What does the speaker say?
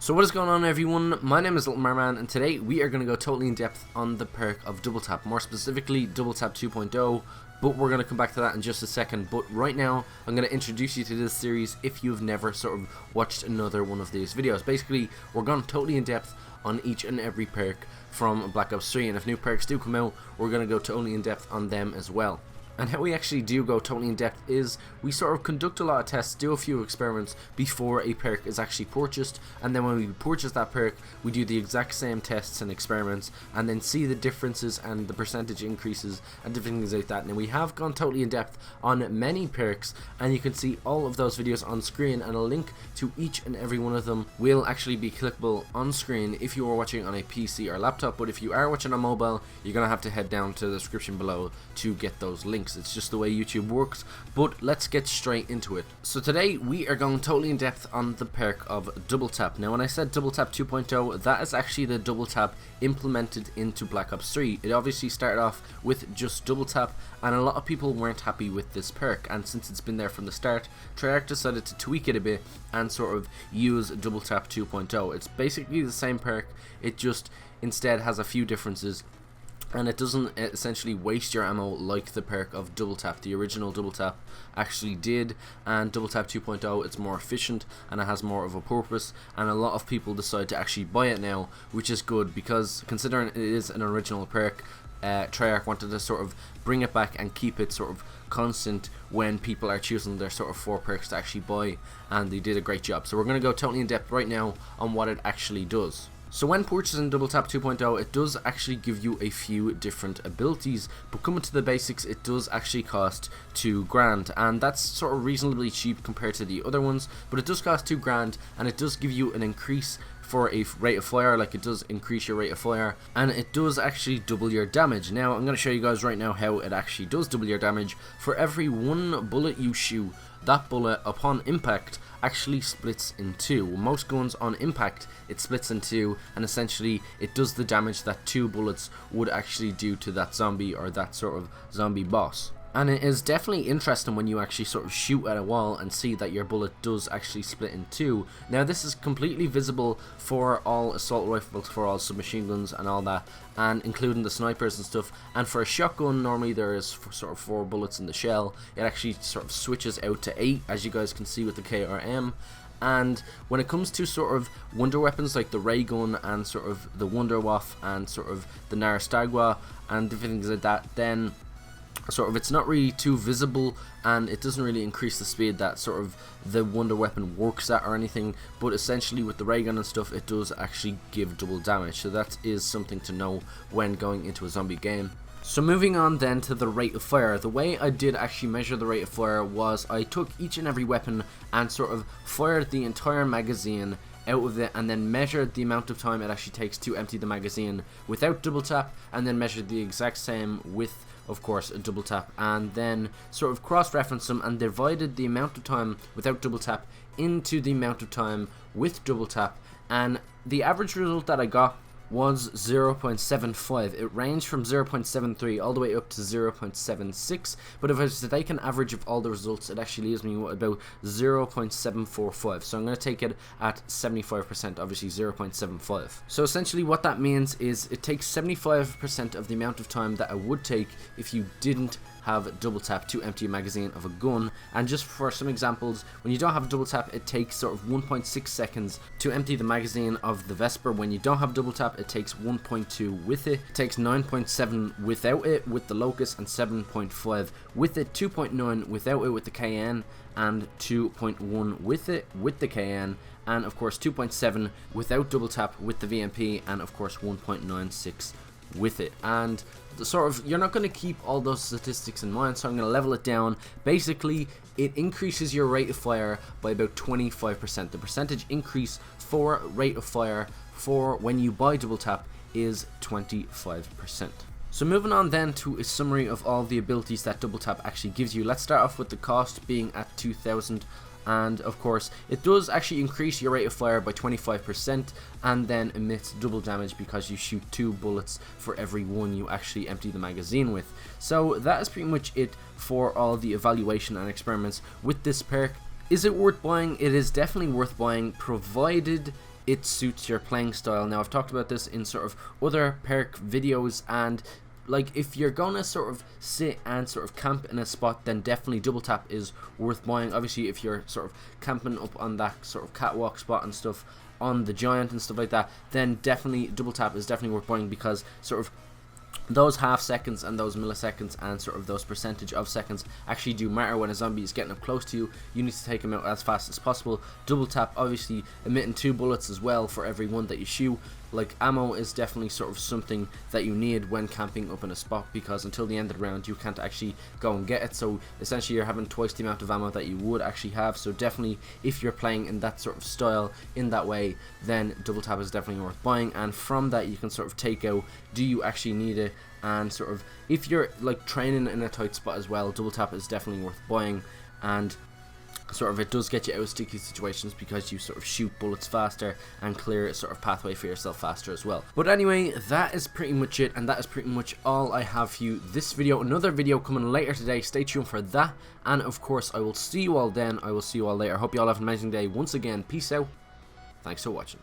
So what is going on, everyone? My name is LittleMarMan, and today we are going to go totally in depth on the perk of double tap, more specifically double tap 2.0, but we're going to come back to that in just a second. But right now I'm going to introduce you to this series if you've never sort of watched another one of these videos. Basically, we're going totally in depth on each and every perk from Black Ops 3, and if new perks do come out, we're going to go totally in depth on them as well. And how we actually do go totally in depth is we sort of conduct a lot of tests, do a few experiments before a perk is actually purchased, and then when we purchase that perk we do the exact same tests and experiments and then see the differences and the percentage increases and different things like that. Now we have gone totally in depth on many perks, and you can see all of those videos on screen, and a link to each and every one of them will actually be clickable on screen if you are watching on a PC or laptop. But if you are watching on mobile, you're going to have to head down to the description below to get those links. It's just the way YouTube works, but let's get straight into it. So today we are going totally in depth on the perk of double tap. Now when I said double tap 2.0, that is actually the double tap implemented into Black Ops 3. It obviously started off with just double tap, and a lot of people weren't happy with this perk, and since it's been there from the start, Treyarch decided to tweak it a bit and sort of use double tap 2.0. It's basically the same perk, it just instead has a few differences, and it doesn't essentially waste your ammo like the perk of double tap, the original double tap actually did. And double tap 2.0, it's more efficient and it has more of a purpose, and a lot of people decide to actually buy it now, which is good because considering it is an original perk, Treyarch wanted to sort of bring it back and keep it sort of constant when people are choosing their sort of 4 perks to actually buy, and they did a great job. So we're going to go totally in depth right now on what it actually does. So when purchasing double tap 2.0, it does actually give you a few different abilities, but coming to the basics, it does actually cost $2,000, and that's sort of reasonably cheap compared to the other ones, but it does cost $2,000, and it does give you an increase for a rate of fire, like it does increase your rate of fire, and it does actually double your damage. Now I'm going to show you guys right now how it actually does double your damage. For every 1 bullet you shoot, that bullet upon impact actually splits in 2. Most guns on impact it splits in 2, and essentially it does the damage that 2 bullets would actually do to that zombie or that sort of zombie boss. And it is definitely interesting when you actually sort of shoot at a wall and see that your bullet does actually split in 2. Now this is completely visible for all assault rifles, for all submachine guns and all that, and including the snipers and stuff. And for a shotgun, normally there is sort of 4 bullets in the shell. It actually sort of switches out to 8, as you guys can see with the KRM. And when it comes to sort of wonder weapons like the ray gun and sort of the Wunderwaffe and sort of the Narastagwa and different things like that, then sort of it's not really too visible, and it doesn't really increase the speed that sort of the wonder weapon works at or anything, but essentially with the ray gun and stuff it does actually give double damage, so that is something to know when going into a zombie game. So moving on then to the rate of fire, the way I did actually measure the rate of fire was I took each and every weapon and sort of fired the entire magazine out of it, and then measured the amount of time it actually takes to empty the magazine without double tap, and then measured the exact same with, of course, a double tap, and then sort of cross-referenced them and divided the amount of time without double tap into the amount of time with double tap, and the average result that I got was 0.75. It ranged from 0.73 all the way up to 0.76, but if I was to take an average of all the results, it actually leaves me with about 0.745, so I'm going to take it at 75%, obviously 0.75. So essentially what that means is it takes 75% of the amount of time that it would take if you didn't have double tap to empty a magazine of a gun. And just for some examples, when you don't have double tap, it takes sort of 1.6 seconds to empty the magazine of the Vesper. When you don't have double tap, it takes 1.2 with it. It takes 9.7 without it with the Locust, and 7.5 with it, 2.9 without it with the KN, and 2.1 with it with the KN, and of course 2.7 without double tap with the VMP, and of course 1.96 with it. And sort of you're not going to keep all those statistics in mind, so I'm going to level it down. Basically it increases your rate of fire by about 25%. The percentage increase for rate of fire for when you buy double tap is 25%. So moving on then to a summary of all the abilities that double tap actually gives you. Let's start off with the cost being at 2,000. And of course it does actually increase your rate of fire by 25%, and then emits double damage because you shoot 2 bullets for every 1 you actually empty the magazine with. So that is pretty much it for all the evaluation and experiments with this perk. Is it worth buying? It is definitely worth buying, provided it suits your playing style. Now I've talked about this in sort of other perk videos, and like if you're gonna sort of sit and sort of camp in a spot, then definitely double tap is worth buying. Obviously if you're sort of camping up on that sort of catwalk spot and stuff on the giant and stuff like that, then definitely double tap is definitely worth buying, because sort of those half seconds and those milliseconds and sort of those percentage of seconds actually do matter. When a zombie is getting up close to you, you need to take him out as fast as possible. Double tap obviously emitting 2 bullets as well for every one that you shoot. Like ammo is definitely sort of something that you need when camping up in a spot, because until the end of the round you can't actually go and get it, so essentially you're having twice the amount of ammo that you would actually have. So definitely if you're playing in that sort of style, in that way, then double tap is definitely worth buying, and from that you can sort of take out, do you actually need it, and sort of if you're like training in a tight spot as well, double tap is definitely worth buying. And sort of it does get you out of sticky situations because you sort of shoot bullets faster and clear sort of pathway for yourself faster as well. But anyway, that is pretty much it, and that is pretty much all I have for you this video. Another video coming later today, stay tuned for that, and of course I will see you all then. I will see you all later. Hope you all have an amazing day. Once again, peace out, thanks for watching.